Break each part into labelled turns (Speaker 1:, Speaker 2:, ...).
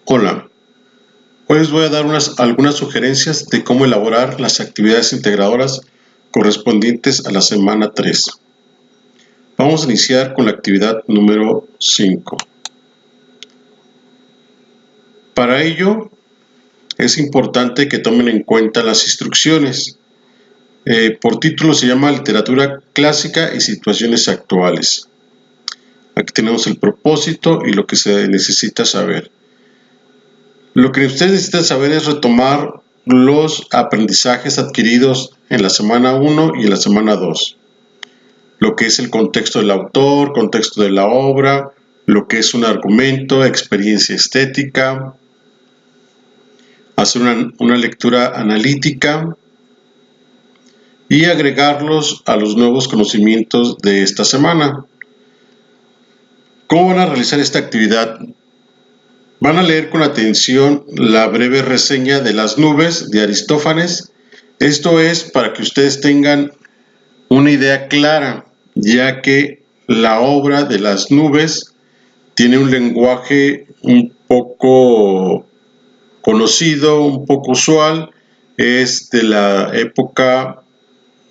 Speaker 1: Hola, hoy les voy a dar algunas sugerencias de cómo elaborar las actividades integradoras correspondientes a la semana 3. Vamos a iniciar con la actividad número 5. Para ello, es importante que tomen en cuenta las instrucciones. Por título se llama Literatura Clásica y Situaciones Actuales. Aquí tenemos el propósito y lo que se necesita saber. Lo que ustedes necesitan saber es retomar los aprendizajes adquiridos en la semana 1 y en la semana 2. Lo que es el contexto del autor, contexto de la obra, lo que es un argumento, experiencia estética, hacer una lectura analítica y agregarlos a los nuevos conocimientos de esta semana. ¿Cómo van a realizar esta actividad? Van a leer con atención la breve reseña de las nubes de Aristófanes. Esto es para que ustedes tengan una idea clara, ya que la obra de las nubes tiene un lenguaje un poco conocido, un poco usual. Es de la época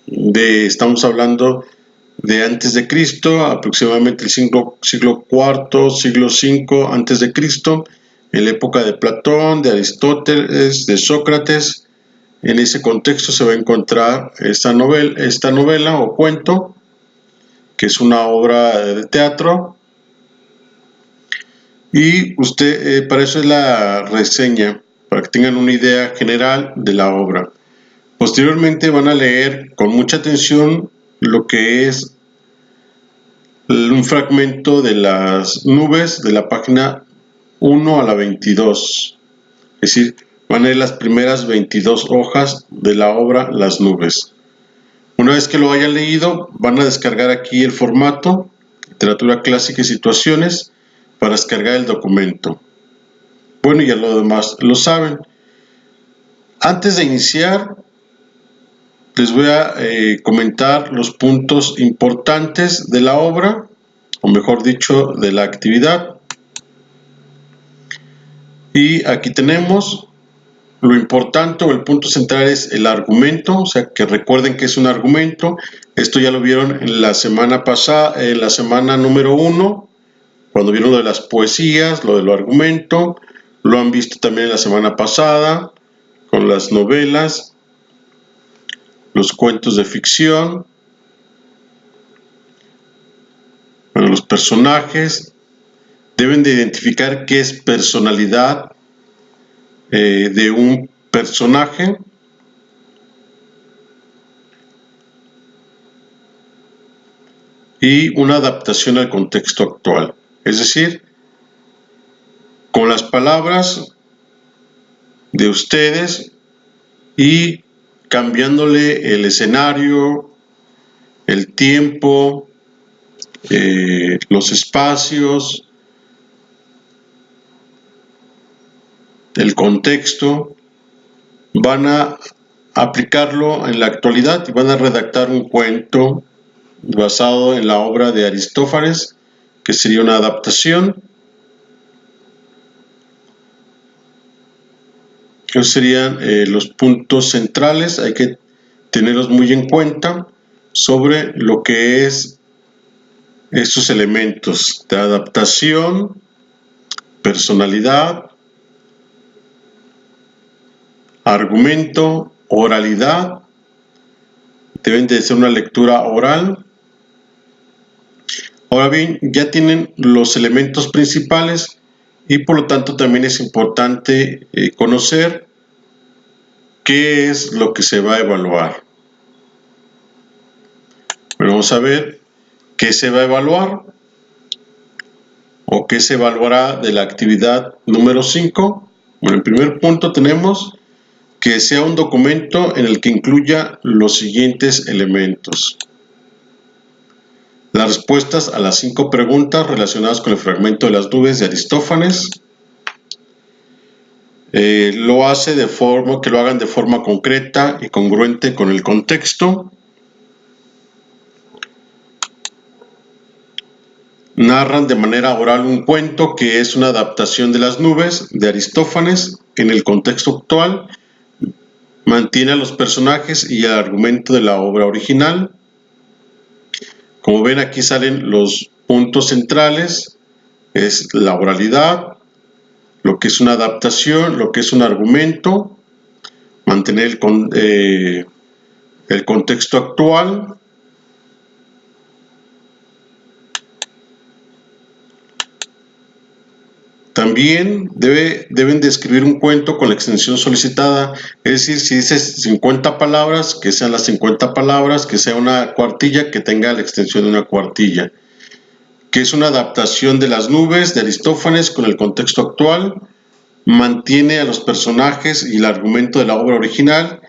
Speaker 1: estamos hablando de antes de Cristo, aproximadamente el siglo IV, siglo V antes de Cristo, en la época de Platón, de Aristóteles, de Sócrates. En ese contexto se va a encontrar esta novela o cuento, que es una obra de teatro. Y para eso es la reseña, para que tengan una idea general de la obra. Posteriormente van a leer con mucha atención lo que es un fragmento de las nubes de la página 1 a la 22. Es decir, van a leer las primeras 22 hojas de la obra Las nubes. Una vez que lo hayan leído, van a descargar aquí el formato, literatura clásica y situaciones, para descargar el documento. Bueno, ya lo demás lo saben. Antes de iniciar, les voy a comentar los puntos importantes de la obra, o mejor dicho, de la actividad. Y aquí tenemos lo importante o el punto central es el argumento, o sea que recuerden que es un argumento. Esto ya lo vieron en la semana pasada, en la semana número 1, cuando vieron lo de las poesías, lo del argumento. Lo han visto también en la semana pasada con las novelas, los cuentos de ficción. Bueno, los personajes deben de identificar qué es personalidad de un personaje. Y una adaptación al contexto actual. Es decir, con las palabras de ustedes y cambiándole el escenario, el tiempo, los espacios, el contexto, van a aplicarlo en la actualidad y van a redactar un cuento basado en la obra de Aristófanes, que sería una adaptación. Esos serían los puntos centrales, hay que tenerlos muy en cuenta sobre lo que es estos elementos de adaptación, personalidad, argumento, oralidad. Deben de ser una lectura oral. Ahora bien, ya tienen los elementos principales y por lo tanto también es importante conocer qué es lo que se va a evaluar. Pero vamos a ver qué se va a evaluar o qué se evaluará de la actividad número 5. Bueno, en primer punto tenemos que sea un documento en el que incluya los siguientes elementos. Las respuestas a las 5 preguntas relacionadas con el fragmento de las nubes de Aristófanes. Lo hace de forma que lo hagan de forma concreta y congruente con el contexto. narran de manera oral un cuento que es una adaptación de Las nubes de Aristófanes en el contexto actual, mantiene a los personajes y el argumento de la obra original. Como ven, aquí salen los puntos centrales, es la oralidad, lo que es una adaptación, lo que es un argumento, mantener el contexto actual. También deben de escribir un cuento con la extensión solicitada, es decir, si dices 50 palabras, que sean las 50 palabras, que sea una cuartilla, que tenga la extensión de una cuartilla, que es una adaptación de Las nubes de Aristófanes con el contexto actual, mantiene a los personajes y el argumento de la obra original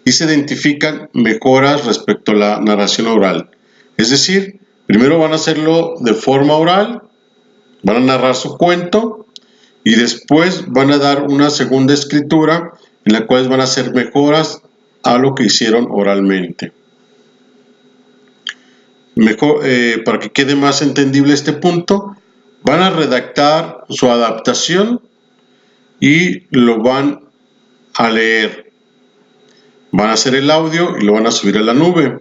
Speaker 1: y se identifican mejoras respecto a la narración oral. Es decir, primero van a hacerlo de forma oral, van a narrar su cuento y después van a dar una segunda escritura en la cual van a hacer mejoras a lo que hicieron oralmente. Para que quede más entendible este punto, van a redactar su adaptación y lo van a leer. Van a hacer el audio y lo van a subir a la nube.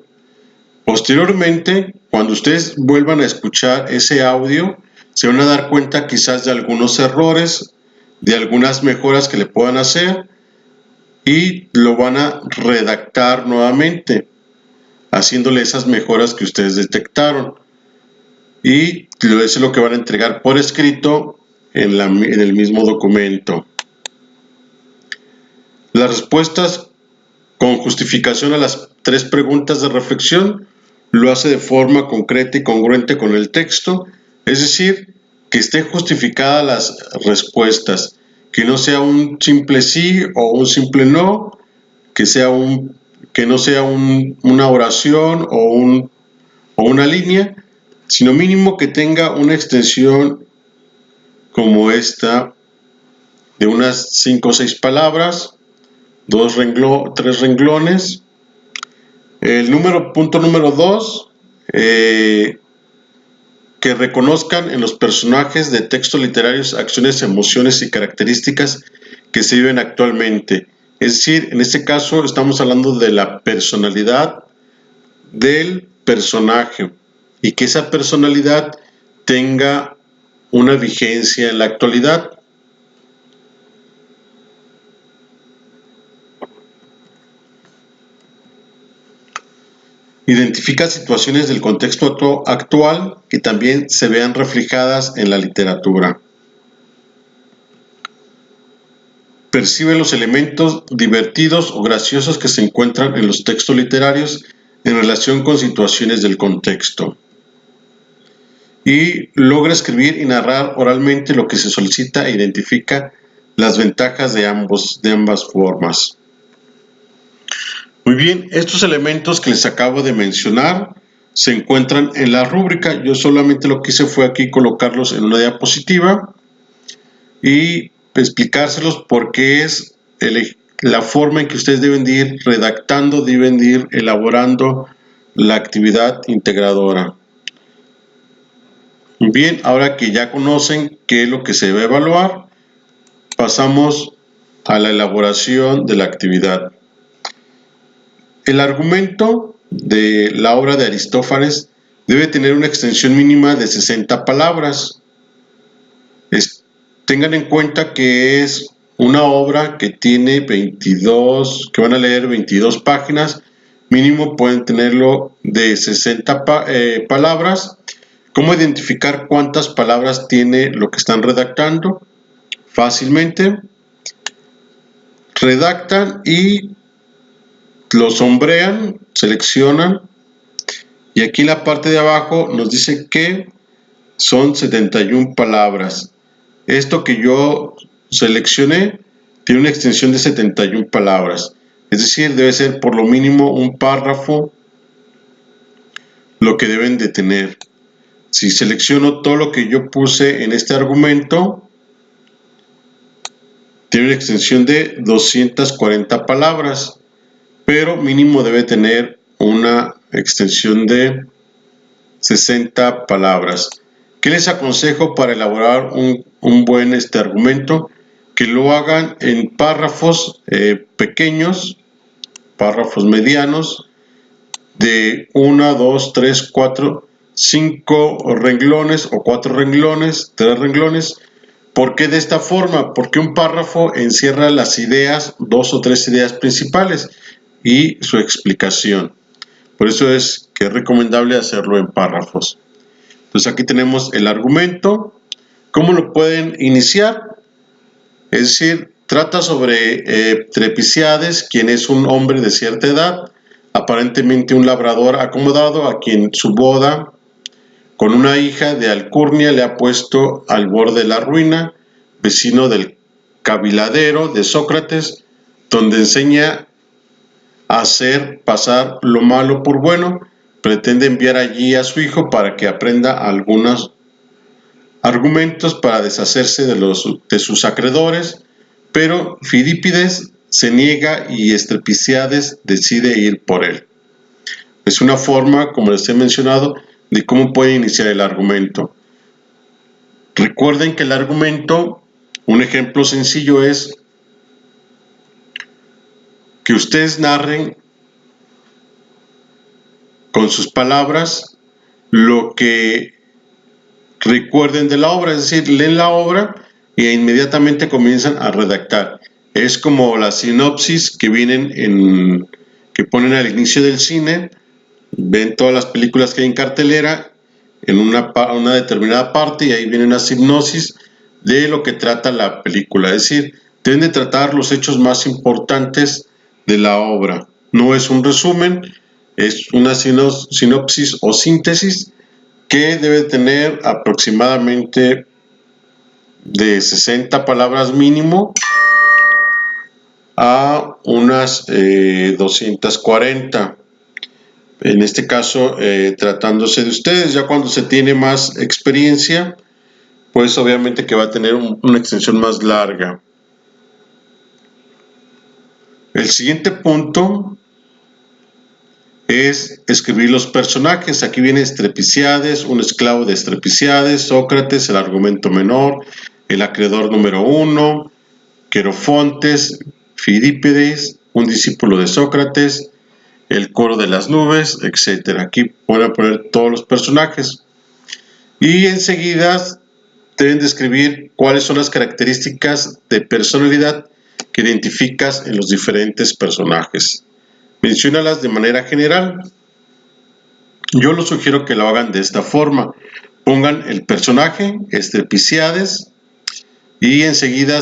Speaker 1: Posteriormente, cuando ustedes vuelvan a escuchar ese audio, se van a dar cuenta quizás de algunos errores, de algunas mejoras que le puedan hacer y lo van a redactar nuevamente, haciéndole esas mejoras que ustedes detectaron. Y eso es lo que van a entregar por escrito en el mismo documento. Las respuestas con justificación a las 3 preguntas de reflexión lo hace de forma concreta y congruente con el texto, es decir, que estén justificadas las respuestas, que no sea un simple sí o un simple no, que no sea una oración o una línea, sino mínimo que tenga una extensión como esta de unas 5 o 6 palabras, 3 renglones. Punto número 2, que reconozcan en los personajes de textos literarios acciones, emociones y características que se viven actualmente. Es decir, en este caso estamos hablando de la personalidad del personaje y que esa personalidad tenga una vigencia en la actualidad. Identifica situaciones del contexto actual que también se vean reflejadas en la literatura. Percibe los elementos divertidos o graciosos que se encuentran en los textos literarios en relación con situaciones del contexto. Y logra escribir y narrar oralmente lo que se solicita e identifica las ventajas de ambas formas. Muy bien, estos elementos que les acabo de mencionar se encuentran en la rúbrica. Yo solamente lo que hice fue aquí colocarlos en una diapositiva y explicárselos porque es la forma en que ustedes deben de ir redactando, deben de ir elaborando la actividad integradora. Bien, ahora que ya conocen qué es lo que se debe evaluar, pasamos a la elaboración de la actividad. El argumento de la obra de Aristófanes debe tener una extensión mínima de 60 palabras. Tengan en cuenta que es una obra que tiene que van a leer 22 páginas, mínimo pueden tenerlo de 60 palabras. ¿Cómo identificar cuántas palabras tiene lo que están redactando? Fácilmente. Redactan y lo sombrean, seleccionan y aquí en la parte de abajo nos dice que son 71 palabras. Esto que yo seleccioné tiene una extensión de 71 palabras, es decir, debe ser por lo mínimo un párrafo lo que deben de tener. Si selecciono todo lo que yo puse en este argumento, tiene una extensión de 240 palabras, pero mínimo debe tener una extensión de 60 palabras. ¿Qué les aconsejo para elaborar un buen argumento? Que lo hagan en párrafos pequeños, párrafos medianos, de 1, 2, 3, 4, 5 renglones o 4 renglones, 3 renglones. ¿Por qué de esta forma? Porque un párrafo encierra las ideas, 2 o 3 ideas principales y su explicación. Por eso es que es recomendable hacerlo en párrafos. Entonces aquí tenemos el argumento. ¿Cómo lo pueden iniciar? Es decir, trata sobre Trepiciades, quien es un hombre de cierta edad, aparentemente un labrador acomodado, a quien su boda con una hija de alcurnia le ha puesto al borde de la ruina, vecino del caviladero de Sócrates, donde enseña a hacer pasar lo malo por bueno. Pretende enviar allí a su hijo para que aprenda algunos argumentos para deshacerse de sus acreedores, pero Fidípides se niega y Estrepiciades decide ir por él. Es una forma, como les he mencionado, de cómo puede iniciar el argumento. Recuerden que el argumento, un ejemplo sencillo es que ustedes narren con sus palabras lo que recuerden de la obra, es decir, leen la obra e inmediatamente comienzan a redactar. Es como la sinopsis que que ponen al inicio del cine, ven todas las películas que hay en cartelera en una determinada parte y ahí viene una sinopsis de lo que trata la película. Es decir, deben de tratar los hechos más importantes de la obra. No es un resumen, es una sinopsis o síntesis que debe tener aproximadamente de 60 palabras mínimo a unas 240. En este caso, tratándose de ustedes, ya cuando se tiene más experiencia, pues obviamente que va a tener una extensión más larga. El siguiente punto es escribir los personajes. Aquí viene Estrepiciades, un esclavo de Estrepiciades, Sócrates, el argumento menor, el acreedor número 1, Querofontes, Fidípides, un discípulo de Sócrates, el coro de las nubes, etc. Aquí van a poner todos los personajes. Y enseguida deben describir cuáles son las características de personalidad que identificas en los diferentes personajes. Menciónalas de manera general. Yo los sugiero que lo hagan de esta forma. Pongan el personaje, Estrepiciades, y enseguida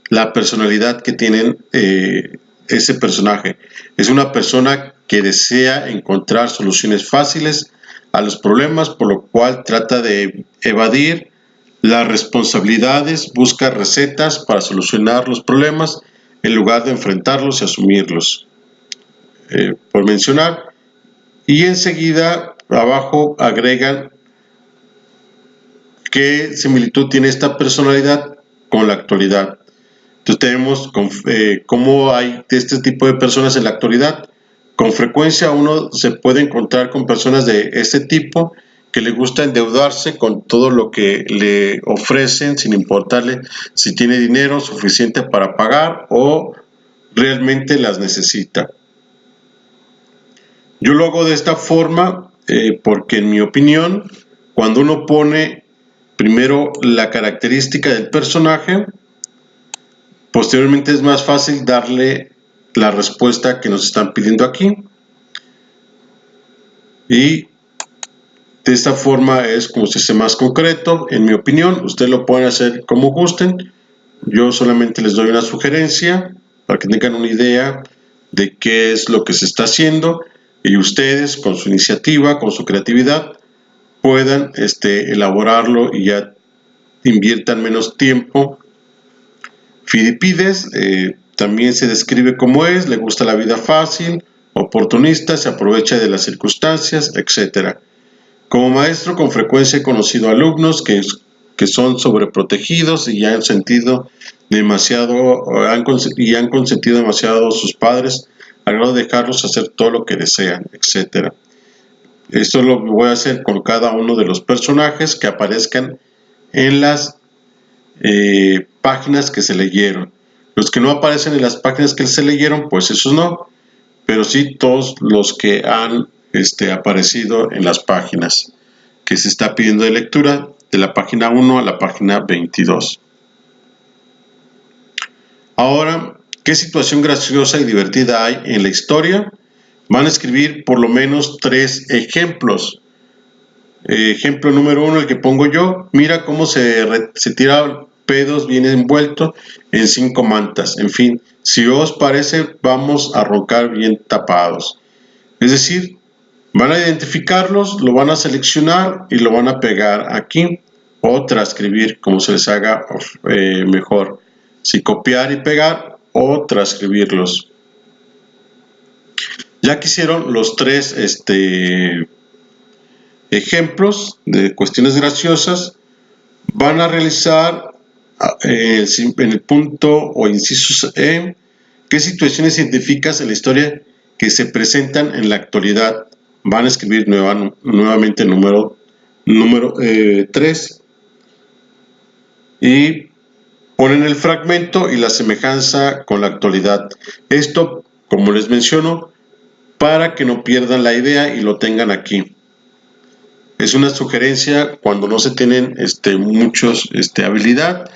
Speaker 1: la personalidad que tienen ese personaje. Es una persona que desea encontrar soluciones fáciles a los problemas, por lo cual trata de evadir las responsabilidades, busca recetas para solucionar los problemas en lugar de enfrentarlos y asumirlos. Por mencionar, y enseguida abajo agregan qué similitud tiene esta personalidad con la actualidad. Entonces tenemos cómo hay de este tipo de personas en la actualidad. Con frecuencia uno se puede encontrar con personas de este tipo que le gusta endeudarse con todo lo que le ofrecen sin importarle si tiene dinero suficiente para pagar o realmente las necesita. Yo lo hago de esta forma porque en mi opinión, cuando uno pone primero la característica del personaje, posteriormente es más fácil darle la respuesta que nos están pidiendo aquí. Y de esta forma es como se hace más concreto, en mi opinión. Ustedes lo pueden hacer como gusten. Yo solamente les doy una sugerencia para que tengan una idea de qué es lo que se está haciendo y ustedes con su iniciativa, con su creatividad, puedan elaborarlo y ya inviertan menos tiempo. Fidípides también se describe como es, le gusta la vida fácil, oportunista, se aprovecha de las circunstancias, etc. Como maestro, con frecuencia he conocido alumnos que son sobreprotegidos y han sentido demasiado y han consentido demasiado a sus padres al grado de dejarlos hacer todo lo que desean, etc. Esto lo voy a hacer con cada uno de los personajes que aparezcan en las páginas que se leyeron. Los que no aparecen en las páginas que se leyeron, pues esos no, pero sí todos los que han aparecido en las páginas que se está pidiendo de lectura, de la página 1 a la página 22. Ahora, ¿qué situación graciosa y divertida hay en la historia? Van a escribir por lo menos 3 ejemplos. Ejemplo número 1, el que pongo yo. Mira cómo se tira pedos bien envuelto en 5 mantas. En fin, si os parece, vamos a roncar bien tapados. Es decir, van a identificarlos, lo van a seleccionar y lo van a pegar aquí o transcribir como se les haga mejor. Si copiar y pegar o transcribirlos. Ya que hicieron los 3 ejemplos de cuestiones graciosas, van a realizar en el punto o inciso E, qué situaciones científicas en la historia que se presentan en la actualidad. Van a escribir nuevamente número 3 y ponen el fragmento y la semejanza con la actualidad. Esto, como les menciono, para que no pierdan la idea y lo tengan aquí. Es una sugerencia cuando no se tienen muchos habilidad,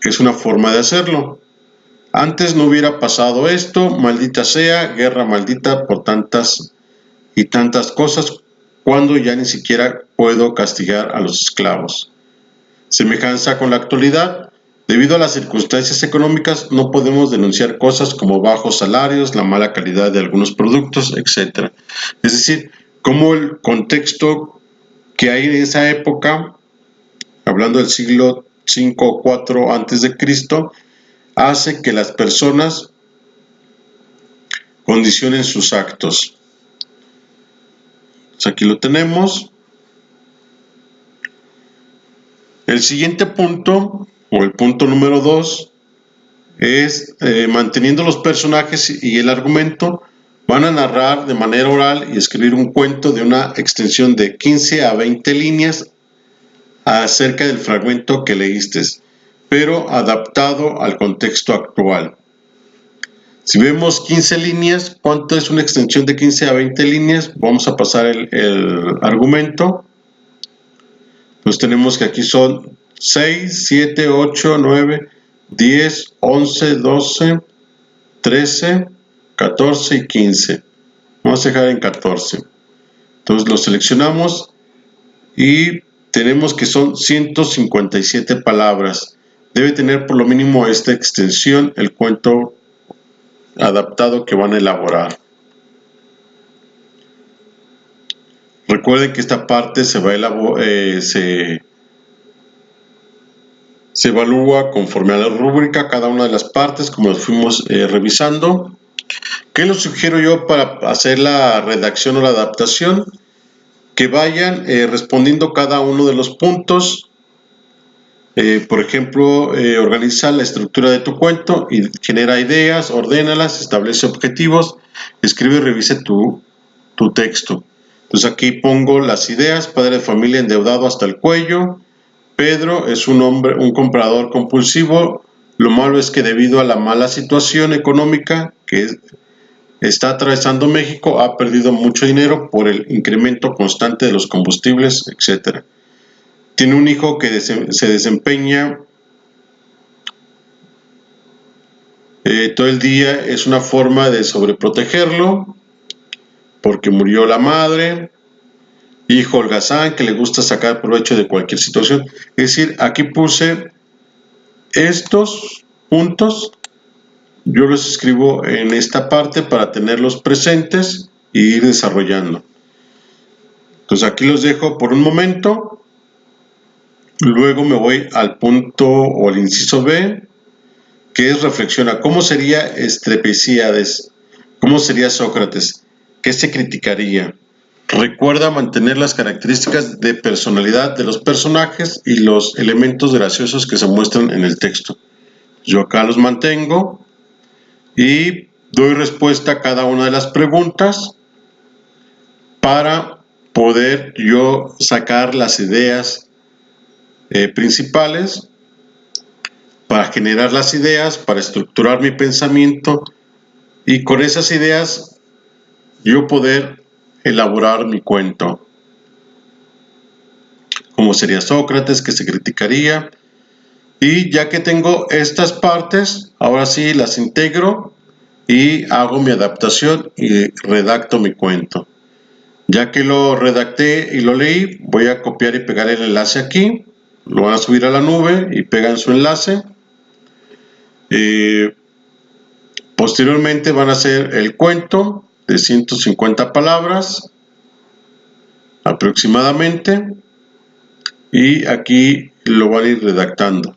Speaker 1: es una forma de hacerlo. Antes no hubiera pasado esto, maldita sea, guerra maldita por tantas y tantas cosas, cuando ya ni siquiera puedo castigar a los esclavos. Semejanza con la actualidad, debido a las circunstancias económicas no podemos denunciar cosas como bajos salarios, la mala calidad de algunos productos, etc. Es decir, como el contexto que hay en esa época, hablando del siglo 5 o 4 antes de Cristo, hace que las personas condicionen sus actos. Pues aquí lo tenemos. El siguiente punto, o el punto número 2, es manteniendo los personajes y el argumento, van a narrar de manera oral y escribir un cuento de una extensión de 15 a 20 líneas acerca del fragmento que leíste, pero adaptado al contexto actual. Si vemos 15 líneas, ¿cuánto es una extensión de 15 a 20 líneas? Vamos a pasar el argumento. Entonces tenemos que aquí son 6, 7, 8, 9, 10, 11, 12, 13, 14 y 15. Vamos a dejar en 14. Entonces lo seleccionamos y tenemos que son 157 palabras. Debe tener por lo mínimo esta extensión el cuento adaptado que van a elaborar. Recuerden que esta parte se evalúa conforme a la rúbrica cada una de las partes, como las fuimos revisando. ¿Qué les sugiero yo para hacer la redacción o la adaptación? Que vayan respondiendo cada uno de los puntos. Por ejemplo, organiza la estructura de tu cuento y genera ideas, ordénalas, establece objetivos, escribe y revise tu texto. Entonces aquí pongo las ideas: padre de familia endeudado hasta el cuello. Pedro es un comprador compulsivo. Lo malo es que debido a la mala situación económica que está atravesando México, ha perdido mucho dinero por el incremento constante de los combustibles, etc. Tiene un hijo que se desempeña todo el día, es una forma de sobreprotegerlo, porque murió la madre. Hijo holgazán que le gusta sacar provecho de cualquier situación. Es decir, aquí puse estos puntos, yo los escribo en esta parte para tenerlos presentes e ir desarrollando. Entonces aquí los dejo por un momento. Luego me voy al punto o al inciso B, que es reflexiona. ¿Cómo sería Estrepesíades? ¿Cómo sería Sócrates? ¿Qué se criticaría? Recuerda mantener las características de personalidad de los personajes y los elementos graciosos que se muestran en el texto. Yo acá los mantengo y doy respuesta a cada una de las preguntas para poder yo sacar las ideas principales, para generar las ideas, para estructurar mi pensamiento y con esas ideas yo poder elaborar mi cuento. Como sería Sócrates, que se criticaría. Y ya que tengo estas partes, ahora sí las integro y hago mi adaptación y redacto mi cuento. Ya que lo redacté y lo leí, voy a copiar y pegar el enlace aquí. Lo van a subir a la nube y pegan su enlace. Posteriormente van a hacer el cuento de 150 palabras aproximadamente. Y aquí lo van a ir redactando.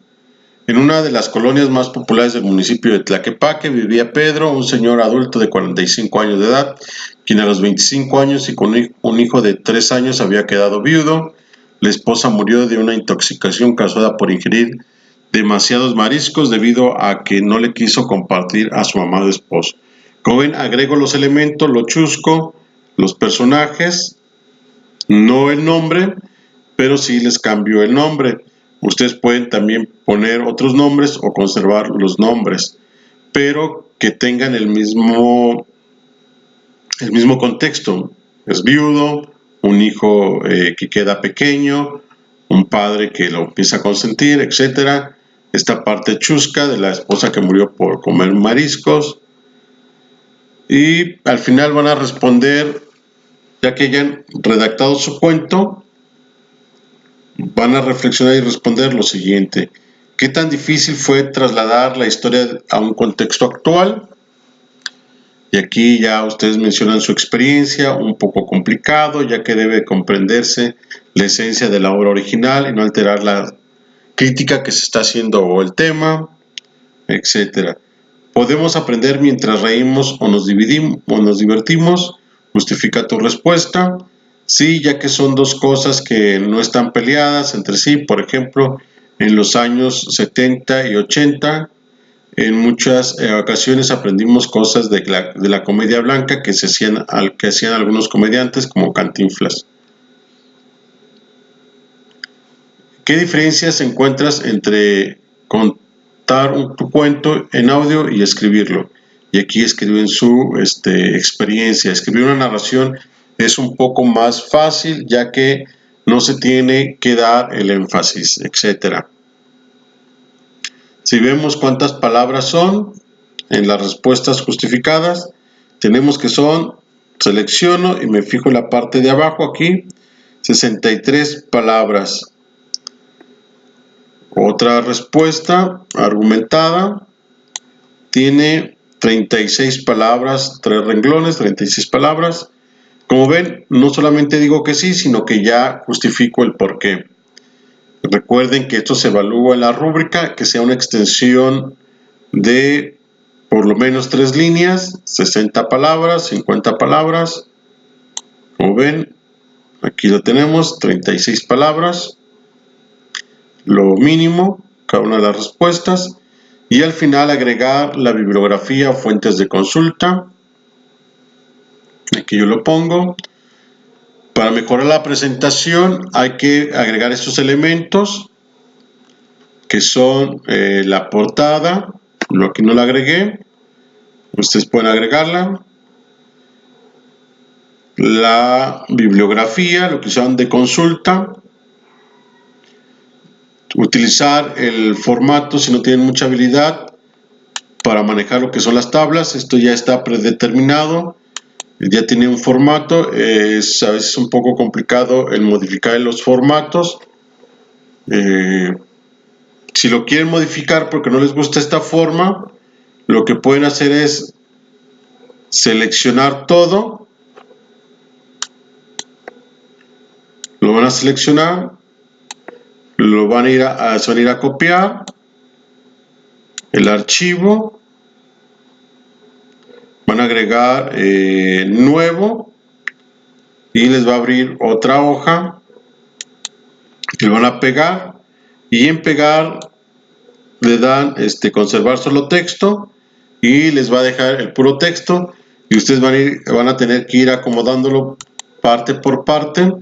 Speaker 1: En una de las colonias más populares del municipio de Tlaquepaque vivía Pedro, un señor adulto de 45 años de edad, quien a los 25 años y con un hijo de 3 años había quedado viudo. La esposa murió de una intoxicación causada por ingerir demasiados mariscos debido a que no le quiso compartir a su amado esposo. Como ven, agrego los elementos, lo chusco, los personajes, no el nombre, pero sí les cambio el nombre. Ustedes pueden también poner otros nombres o conservar los nombres, pero que tengan el mismo contexto. Es viudo, un hijo que queda pequeño, un padre que lo empieza a consentir, etc. Esta parte chusca de la esposa que murió por comer mariscos. Y al final van a responder, ya que hayan redactado su cuento, van a reflexionar y responder lo siguiente: ¿qué tan difícil fue trasladar la historia a un contexto actual? Y aquí ya ustedes mencionan su experiencia, un poco complicado, ya que debe comprenderse la esencia de la obra original y no alterar la crítica que se está haciendo o el tema, etc. Podemos aprender mientras reímos o nos divertimos. Justifica tu respuesta. Sí, ya que son dos cosas que no están peleadas entre sí. Por ejemplo, en los años 70 y 80, en muchas ocasiones aprendimos cosas de la comedia blanca que hacían algunos comediantes como Cantinflas. ¿Qué diferencias encuentras entre contar tu cuento en audio y escribirlo? Y aquí escriben su experiencia. Escribir una narración es un poco más fácil, ya que no se tiene que dar el énfasis, etc. Si vemos cuántas palabras son en las respuestas justificadas, tenemos que selecciono y me fijo en la parte de abajo aquí, 63 palabras. Otra respuesta argumentada tiene 36 palabras, 3 renglones, 36 palabras. Como ven, no solamente digo que sí, sino que ya justifico el porqué. Recuerden que esto se evalúa en la rúbrica, que sea una extensión de por lo menos 3 líneas, 60 palabras, 50 palabras. Como ven, aquí lo tenemos, 36 palabras. Lo mínimo, cada una de las respuestas. Y al final agregar la bibliografía o fuentes de consulta. Aquí yo lo pongo. Para mejorar la presentación hay que agregar estos elementos, que son la portada. Aquí no la agregué. Ustedes pueden agregarla. La bibliografía, lo que son de consulta. Utilizar el formato si no tienen mucha habilidad para manejar lo que son las tablas. Esto ya está predeterminado, ya tiene un formato. Es a veces un poco complicado el modificar los formatos. Si lo quieren modificar porque no les gusta esta forma, lo que pueden hacer es seleccionar todo. Lo van a seleccionar, lo van a ir se van a ir a copiar el archivo, van a agregar nuevo y les va a abrir otra hoja, lo van a pegar y en pegar le dan conservar solo texto y les va a dejar el puro texto y ustedes van a tener que ir acomodándolo parte por parte.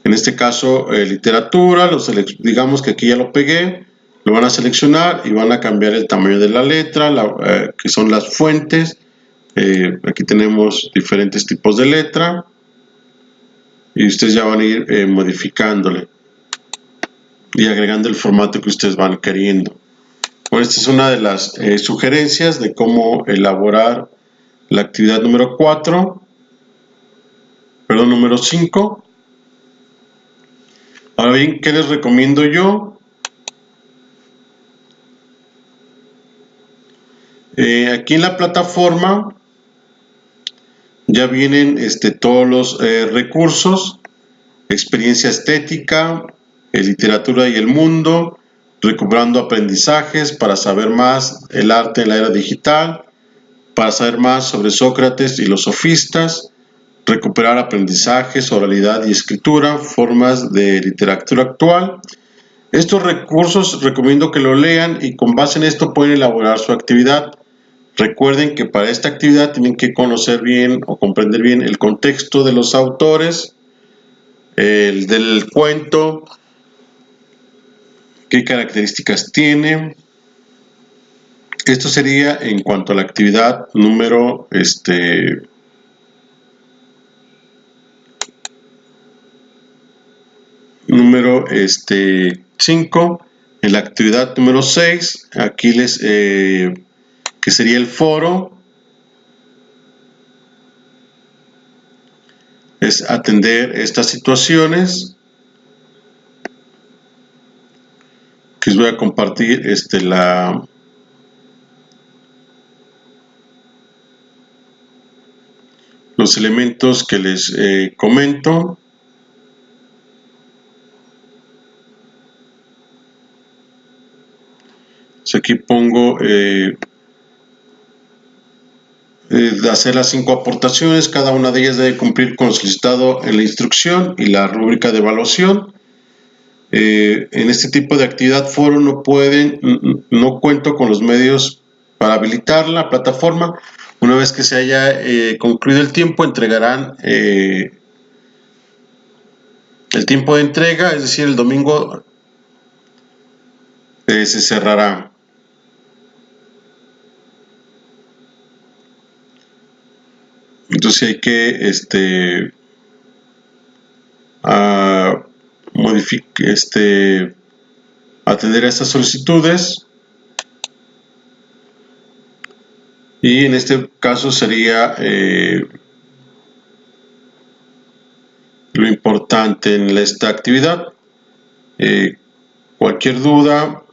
Speaker 1: En este caso, literatura, digamos que aquí ya lo pegué, lo van a seleccionar y van a cambiar el tamaño de la letra, que son las fuentes. Aquí tenemos diferentes tipos de letra y ustedes ya van a ir modificándole y agregando el formato que ustedes van queriendo. Bueno, esta es una de las sugerencias de cómo elaborar la actividad número 5. Ahora bien, ¿qué les recomiendo yo? Aquí en la plataforma ya vienen todos los recursos: experiencia estética, literatura y el mundo, recuperando aprendizajes para saber más, el arte en la era digital, para saber más sobre Sócrates y los sofistas, recuperar aprendizajes, oralidad y escritura, formas de literatura actual. Estos recursos recomiendo que lo lean y con base en esto pueden elaborar su actividad. Recuerden que para esta actividad tienen que conocer bien o comprender bien el contexto de los autores, el del cuento, qué características tiene. Esto sería en cuanto a la actividad número 5. En la actividad número 6, aquí que sería el foro, es atender estas situaciones, que les voy a compartir los elementos que les comento. Aquí pongo de hacer las 5 aportaciones, cada una de ellas debe cumplir con lo solicitado en la instrucción y la rúbrica de evaluación. En este tipo de actividad foro no cuento con los medios para habilitar la plataforma. Una vez que se haya concluido el tiempo, entregarán el tiempo de entrega, es decir, el domingo se cerrará. Entonces hay que atender a estas solicitudes, y en este caso sería lo importante en esta actividad. Cualquier duda,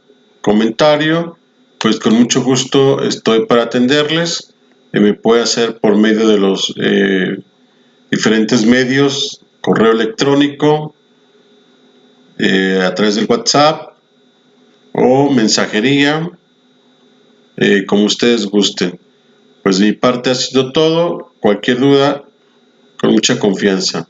Speaker 1: comentario, pues con mucho gusto estoy para atenderles. Me puede hacer por medio de los diferentes medios: correo electrónico, a través del WhatsApp o mensajería, como ustedes gusten. Pues de mi parte ha sido todo. Cualquier duda, con mucha confianza.